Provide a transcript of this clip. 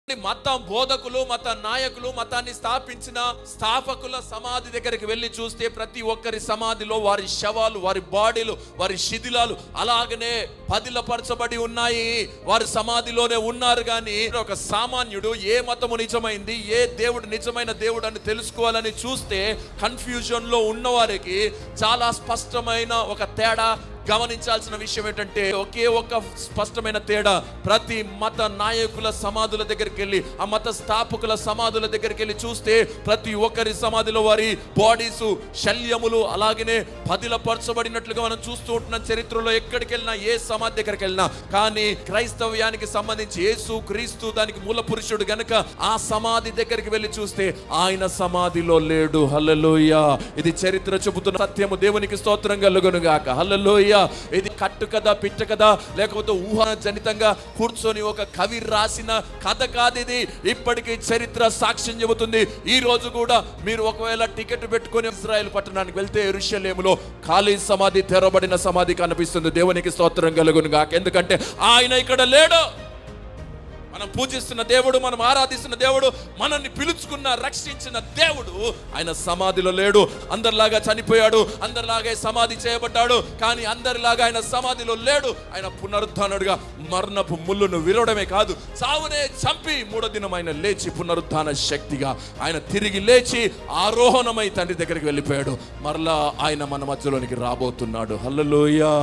మత బోధకులు, మత నాయకులు, మతాన్ని స్థాపించిన స్థాపకుల సమాధి దగ్గరికి వెళ్ళి చూస్తే ప్రతి ఒక్కరి సమాధిలో వారి శవాలు, వారి బాడీలు, వారి శిథిలాలు అలాగనే పదిలపరచబడి ఉన్నాయి. వారి సమాధిలోనే ఉన్నారు. కానీ ఒక సామాన్యుడు ఏ మతము నిజమైంది, ఏ దేవుడు నిజమైన దేవుడు అని తెలుసుకోవాలని చూస్తే కన్ఫ్యూజన్ లో ఉన్నవారికి చాలా స్పష్టమైన ఒక తేడా గమనించాల్సిన విషయం ఏంటంటే, ఒకే ఒక స్పష్టమైన తేడా. ప్రతి మత నాయకుల సమాధుల దగ్గరికి వెళ్ళి, ఆ మత స్థాపకుల సమాధుల దగ్గరికి వెళ్ళి చూస్తే ప్రతి ఒక్కరి సమాధిలో వారి బాడీస్, శల్యములు అలాగనే పదిలపరచబడినట్లుగా మనం చూస్తూ ఉంటున్నాం. చరిత్రలో ఎక్కడికి వెళ్ళినా, ఏ సమాధి దగ్గరికి వెళ్ళినా. కానీ క్రైస్తవ్యానికి సంబంధించి యేసు క్రీస్తు దానికి మూల పురుషుడు గనుక ఆ సమాధి దగ్గరికి వెళ్ళి చూస్తే ఆయన సమాధిలో లేడు. హల్లెలూయా. ఇది చరిత్ర చెబుతున్న సత్యము. దేవునికి స్తోత్రం కలుగును గాక. హల్లెలూయా. ఇది కట్టు కథ, పిట్ట కథ, లేకపోతే ఊహాజనితంగా కూర్చొని ఒక కవి రాసిన కథ కాదు ఇది. ఇప్పటికీ చరిత్ర సాక్ష్యం చెబుతుంది. ఈ రోజు కూడా మీరు ఒకవేళ టికెట్ పెట్టుకొని ఇజ్రాయెల్ పట్టణానికి వెళ్తే యెరూషలేములో ఖాళీ సమాధి, తెరవబడిన సమాధి కనిపిస్తుంది. దేవునికి స్తోత్రం కలుగును గాక. ఎందుకంటే ఆయన ఇక్కడ లేడు. మనం పూజిస్తున్న దేవుడు, మనం ఆరాధిస్తున్న దేవుడు, మనల్ని పిలుచుకున్న రక్షించిన దేవుడు ఆయన సమాధిలో లేడు. అందరిలాగా చనిపోయాడు, అందరిలాగా సమాధి చేయబడ్డాడు. కానీ అందరిలాగా ఆయన సమాధిలో లేడు. ఆయన పునరుద్ధానుడుగా మరణపు ముళ్ళును విరవడమే కాదు, చావునే చంపి మూడో దినం ఆయన లేచి పునరుద్ధాన శక్తిగా ఆయన తిరిగి లేచి ఆరోహణమై తండ్రి దగ్గరికి వెళ్ళిపోయాడు. మరలా ఆయన మన మధ్యలోనికి రాబోతున్నాడు. హల్లెలూయా.